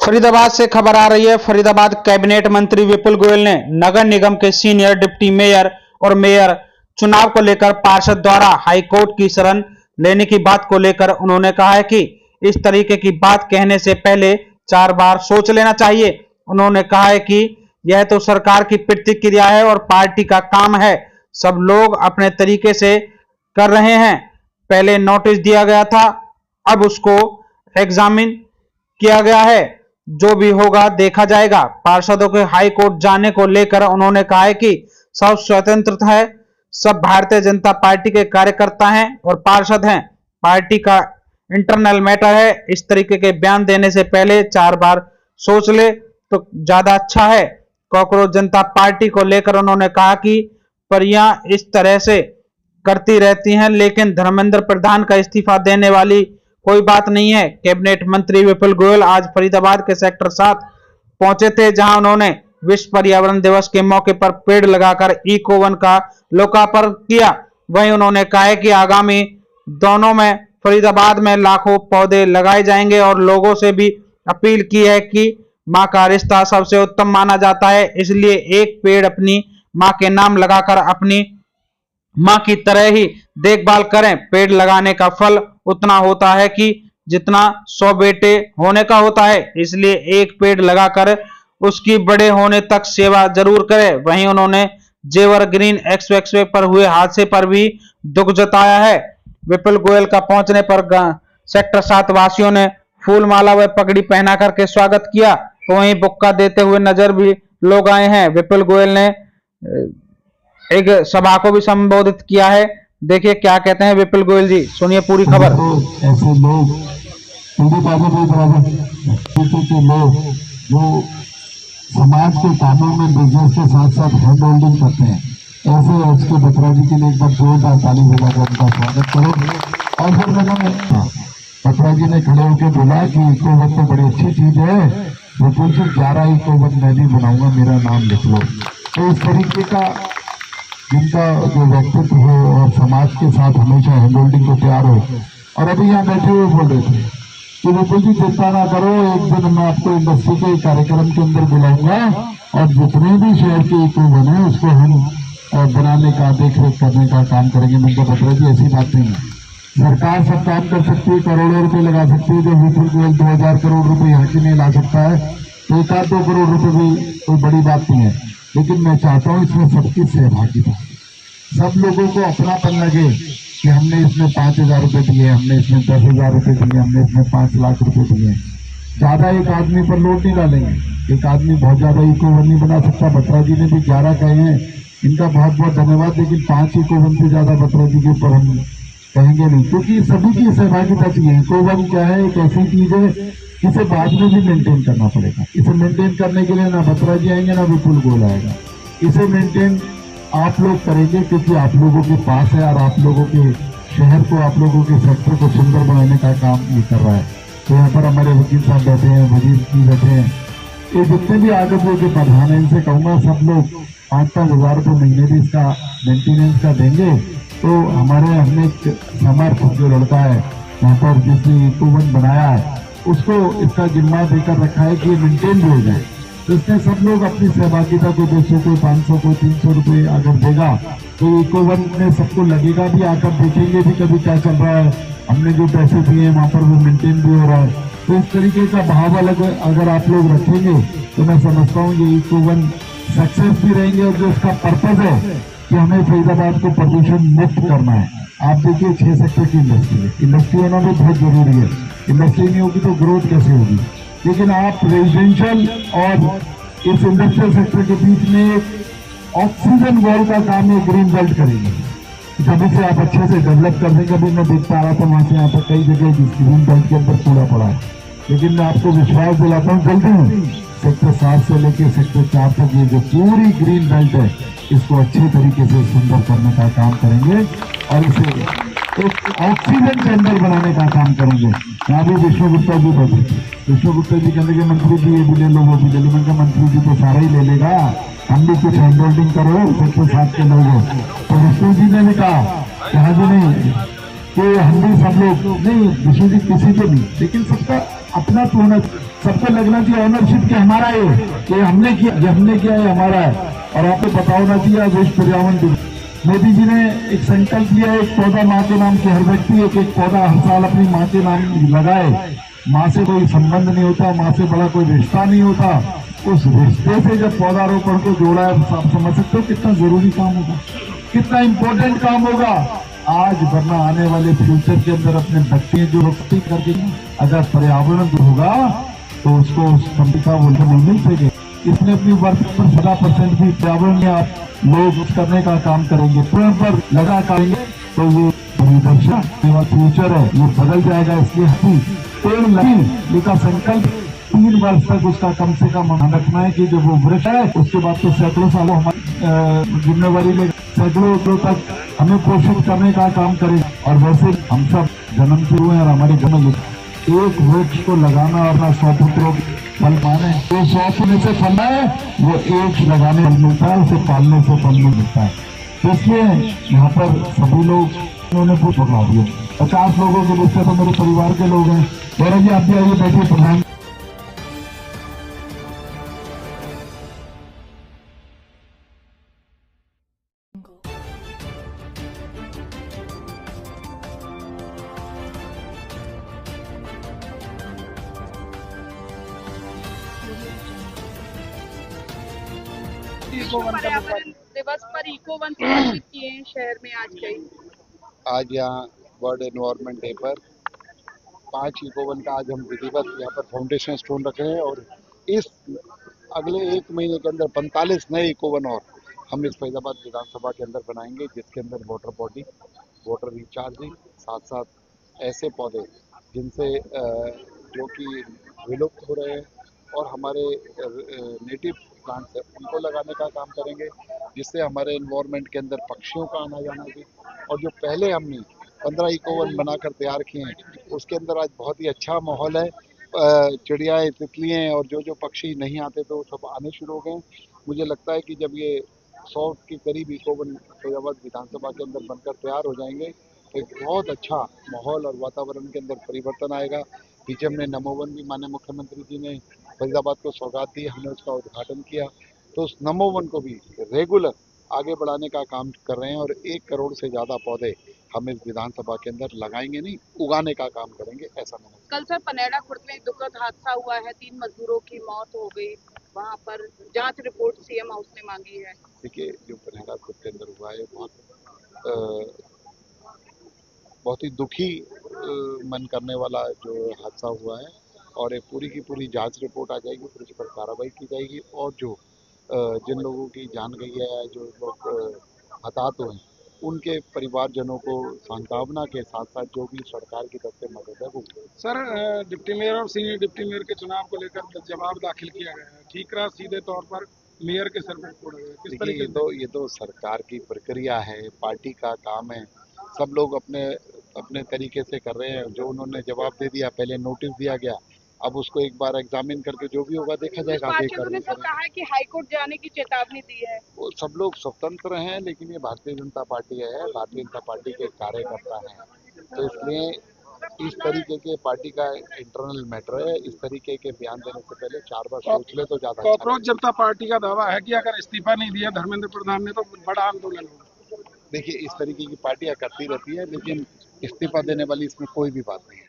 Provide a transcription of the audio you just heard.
फरीदाबाद से खबर आ रही है। फरीदाबाद कैबिनेट मंत्री विपुल गोयल ने नगर निगम के सीनियर डिप्टी मेयर और मेयर चुनाव को लेकर पार्षद द्वारा हाईकोर्ट की शरण लेने की बात को लेकर उन्होंने कहा है कि इस तरीके की बात कहने से पहले 4 बार सोच लेना चाहिए। उन्होंने कहा है कि यह तो सरकार की प्रतिक्रिया है और पार्टी का काम है, सब लोग अपने तरीके से कर रहे हैं। पहले नोटिस दिया गया था, अब उसको एग्जामिन किया गया है, जो भी होगा देखा जाएगा। पार्षदों के हाई कोर्ट जाने को लेकर उन्होंने कहा है कि सब स्वतंत्र है, सब भारतीय जनता पार्टी के कार्यकर्ता हैं और पार्षद हैं, पार्टी का इंटरनल मैटर है। इस तरीके के बयान देने से पहले 4 बार सोच ले तो ज्यादा अच्छा है। कॉकरोच जनता पार्टी को लेकर उन्होंने कहा कि परियां इस तरह से करती रहती हैं, लेकिन धर्मेंद्र प्रधान का इस्तीफा देने वाली कोई बात नहीं है। कैबिनेट मंत्री विपुल गोयल आज फरीदाबाद के सेक्टर 7 पहुंचे थे, जहां उन्होंने विश्व पर्यावरण दिवस के मौके पर पेड़ लगाकर इको-वन का लोकार्पण किया। वहीं उन्होंने कहा है कि आगामी दोनों में फरीदाबाद में लाखों पौधे लगाए जाएंगे और लोगों से भी अपील की है कि मां का रिश्ता सबसे उत्तम माना जाता है, इसलिए एक पेड़ अपनी मां के नाम लगाकर अपनी मां की तरह ही देखभाल करें। पेड़ लगाने का फल उतना होता है कि जितना 100 बेटे होने का होता है, इसलिए एक पेड़ लगाकर उसकी बड़े होने तक सेवा जरूर करें। वहीं उन्होंने जेवर ग्रीन एक्सप्रेसवे पर हुए हादसे पर भी दुख जताया है। विपुल गोयल का पहुंचने पर सेक्टर 7 वासियों ने फूल माला व पगड़ी पहना करके स्वागत किया, तो वहीं बुक्का देते हुए नजर भी लोग आए हैं। विपुल गोयल ने एक सभा को भी संबोधित किया है, देखिए क्या कहते हैं विपुल गोयल जी, सुनिए पूरी खबर। ऐसे लोग लोग जो समाज के कामों में बिजनेस के साथ साथ हैंड होल्डिंग करते हैं, ऐसे एच के बत्रा जी के लिए एक बार जोरदार ताली बजाकर उनका स्वागत करो। और फिर मैंने बत्रा जी ने खड़े होकर बोला कि इको-वन तो बड़ी अच्छी चीज है, विपुल जी 11 इको-वन मैं भी बनाऊंगा, मेरा नाम लिख लो। तो इस तरीके का जिनका जो व्यक्तित्व हो और समाज के साथ हमेशा हैंड होल्डिंग को तैयार हो। और अभी यहाँ बैठे हुए बोल रहे थे कि विपुल जी चिंता ना करो, एक दिन मैं आपको इंडस्ट्री के कार्यक्रम के अंदर बुलाऊंगा और जितने भी शहर के इको-वन है उसको हम बनाने का देख रेख करने का काम करेंगे। मैंने कहा बत्रा जी ऐसी बात नहीं है, सरकार सब काम कर सकती है, करोड़ों रुपए लगा सकती है, जो विपुल गोयल 2000 करोड़ रुपए यहाँ के लिए ला सकता है, 1-2 करोड़ रुपए भी कोई बड़ी बात नहीं है। लेकिन मैं चाहता हूँ इसमें सबकी सहभागिता, सब लोगों को अपनापन लगे कि हमने इसमें 5000 रुपए दिए, हमने इसमें 10,000 रुपए दिए, हमने इसमें 5 लाख रुपए दिए। ज्यादा एक आदमी पर लोड नहीं डालेंगे, एक आदमी बहुत ज्यादा इको-वन नहीं बना सकता। बत्रा जी ने भी 11 कहे हैं, इनका बहुत बहुत धन्यवाद, लेकिन 5 इको-वन से ज्यादा बत्रा जी के ऊपर हम कहेंगे नहीं, क्योंकि सभी की सहभागिता चाहिए। इको-वन क्या है, एक ऐसी चीज है इसे बाद में भी मेंटेन करना पड़ेगा। इसे मेंटेन करने के लिए ना बत्रा जी आएंगे ना विपुल गोयल आएगा, इसे मेंटेन आप लोग करेंगे, क्योंकि आप लोगों के पास है और आप लोगों के शहर को, आप लोगों के सेक्टर को सुंदर बनाने का काम ये कर रहा है। तो यहाँ पर हमारे वकील साहब बैठे हैं, वजीर जी बैठे हैं, ये जितने भी आगे के प्रधान है, इनसे कहूँगा सब लोग 5-5 हजार रुपये महीने भी इसका मेंटेनेंस का देंगे। तो हमने समर्थ जो लड़का है यहाँ पर जिसने इको-वन बनाया है, उसको इसका जिम्मा देकर रखा है कि ये मेंटेन भी हो जाए। तो इसमें सब लोग अपनी सहभागिता को 200 को 500 को 300 रुपये अगर देगा तो इको-वन में सबको लगेगा भी, आकर देखेंगे भी कभी क्या चल रहा है, हमने जो पैसे दिए वहाँ पर वो मेंटेन भी हो रहा है। तो इस तरीके का भाव अलग अगर आप लोग रखेंगे तो मैं समझता हूँ ये इको-वन सक्सेस भी रहेंगे। और जो इसका पर्पज है कि हमें फरीदाबाद को प्रदूषण मुक्त करना है। आप देखिए 6 सेक्टर की इंडस्ट्री है, इंडस्ट्री होना भी बहुत जरूरी है, इंडस्ट्री नहीं होगी तो ग्रोथ कैसे होगी। लेकिन आप रेजिडेंशियल और इस इंडस्ट्रियल सेक्टर के बीच में ऑक्सीजन वॉल का काम है, ग्रीन बेल्ट करेंगे, कभी से आप अच्छे से डेवलप कर देंगे। अभी मैं देख पा रहा था वहां से यहाँ पर कई जगह जिस ग्रीन बेल्ट के अंदर कूड़ा पड़ा है, लेकिन मैं आपको विश्वास दिलाता हूँ जल्दी सेक्टर 7 से लेकर सेक्टर 4 तक ये जो पूरी ग्रीन बेल्ट है इसको अच्छे तरीके से सुंदर करने का काम करेंगे और इसे एक ऑक्सीजन चैम्बर बनाने का काम करेंगे। यहाँ भी विष्णु गुप्ता जी बैठे, विष्णु गुप्ता जी कहने के मंत्री जी ये भी ले लो वो भी ले लो। मैंने मंत्री जी तो सारा ही ले लेगा, हम भी कुछ हैंड होल्डिंग करो, सेक्टर 7 के लोग हो। तो विष्णु जी ने भी कहा यहाँ भी नहीं कि हम भी सब लोग नहीं, विष्णु जी किसी को नहीं, लेकिन सबका अपना होना, सबको लगना चाहिए ऑनरशिप कि हमारा ये हमने किया, ये हमने किया, ये हमारा है। और आपको पता होना चाहिए आज विश्व पर्यावरण दिवस, मोदी जी ने एक संकल्प लिया, एक पौधा माँ के नाम की, हर व्यक्ति एक एक पौधा हर साल अपनी माँ के नाम लगाए। माँ से कोई संबंध नहीं होता, माँ से बड़ा कोई रिश्ता नहीं होता, उस रिश्ते से जब पौधारोपण को जोड़ा है तो आप समझ सकते हो कितना जरूरी काम होगा, कितना इम्पोर्टेंट काम होगा आज। वरना आने वाले फ्यूचर के अंदर अपने बच्चे जो रोकती करके अगर पर्यावरण होगा तो उसको उस कंपनी का वो नहीं मिल सके। इसने अपनी वर्क पर 10% भी पर्यावरण में आप लोग करने का काम करेंगे, पेड़ पर लगा करेंगे तो ये परिदर्शन फ्यूचर है, ये बदल जाएगा। इसलिए हम पेड़ लगी का संकल्प 3 वर्ष तक उसका कम से कम रखना है कि जब वो वृक्ष है उसके बाद तो सैकड़ों सालों हमारी जिम्मेवारी में सैकड़ों तक हमें पोषित करने का काम करें। और वैसे हम सब जन्म से हुए और हमारे घर में एक वृक्ष को लगाना और ना 100 पुत्रों फल पाने, तो 100 में से फल है वो एक लगाने फल मिलता है, उसे पालने से फल मिलता है। तो इसलिए यहाँ पर सभी लोग उन्होंने बहुत पकड़ा दिया, 50 लोगों के लिस्ट तो मेरे परिवार के लोग हैं। गौरव जी आप भी आइए, बैठिए। प्रधान विश्व पर्यावरण दिवस पर इको वन समर्पित किए हैं शहर में आज कई। आज यहाँ वर्ल्ड एनवायरनमेंट डे पर 5 इको वन का आज हम विधिवत यहाँ पर फाउंडेशन स्टोन रखे हैं और इस अगले 1 महीने के अंदर 45 नए इको वन और हम इस फैजाबाद विधानसभा के अंदर बनाएंगे, जिसके अंदर वाटर बॉडी, वाटर रिचार्जिंग, साथ साथ ऐसे पौधे जिनसे जो कि विलुप्त हो रहे हैं और हमारे नेटिव प्लांट्स है उनको लगाने का काम करेंगे, जिससे हमारे एनवायरनमेंट के अंदर पक्षियों का आना जाना भी। और जो पहले हमने 15 इको वन बनाकर तैयार किए हैं उसके अंदर आज बहुत ही अच्छा माहौल है, चिड़ियाएँ, तितलियाँ और जो पक्षी नहीं आते तो सब आने शुरू हो गए। मुझे लगता है कि जब ये 100 के करीब इको वन फैजाबाद विधानसभा के अंदर बनकर तैयार हो जाएंगे तो एक बहुत अच्छा माहौल और वातावरण के अंदर परिवर्तन आएगा। पीछे हमने नमोवन भी माननीय मुख्यमंत्री जी ने फैजाबाद को सौगात दी, हमने उसका उद्घाटन किया, तो उस नमोवन को भी रेगुलर आगे बढ़ाने का काम कर रहे हैं और 1 करोड़ से ज़्यादा पौधे हम इस विधानसभा के अंदर लगाएंगे नहीं, उगाने का काम करेंगे, ऐसा मैंने। कल सर पनेड़ा खुर्द में एक दुखद हादसा हुआ है, 3 मजदूरों की मौत हो गई, वहां पर जांच रिपोर्ट सीएम हाउस ने मांगी है। देखिए जो पनेड़ा खुर्द के अंदर हुआ है बहुत ही दुखी मन करने वाला जो हादसा हुआ है और एक पूरी की पूरी जांच रिपोर्ट आ जाएगी, फिर उस पर कार्रवाई की जाएगी और जो जिन लोगों की जान गई है, जो लोग हताहत हुए हैं, उनके परिवारजनों को सांत्वना के साथ साथ जो भी सरकार की तरफ से मदद है वो। सर डिप्टी मेयर और सीनियर डिप्टी मेयर के चुनाव को लेकर जवाब दाखिल किया गया है, ठीक रहा सीधे तौर पर मेयर के सर पर छोड़ा गया, किस तरीके ये तो सरकार की प्रक्रिया है, पार्टी का काम है, सब लोग अपने अपने तरीके से कर रहे हैं। जो उन्होंने जवाब दे दिया, पहले नोटिस दिया गया, अब उसको एक बार एग्जामिन करके जो भी होगा देखा जाएगा। ने सर कहा है कि हाईकोर्ट जाने की चेतावनी दी है। वो सब लोग स्वतंत्र हैं, लेकिन ये भारतीय जनता पार्टी है, भारतीय जनता पार्टी के कार्यकर्ता हैं, तो इसलिए इस तरीके के पार्टी का इंटरनल मैटर है, इस तरीके के बयान देने से पहले 4 बार सोच ले तो ज्यादा। कॉकरोच जनता पार्टी का दावा है कि अगर इस्तीफा नहीं दिया धर्मेंद्र प्रधान ने तो बड़ा आंदोलन होगा। देखिए इस तरीके की पार्टियां करती रहती है, लेकिन इस्तीफा देने वाली इसमें कोई भी बात नहीं है।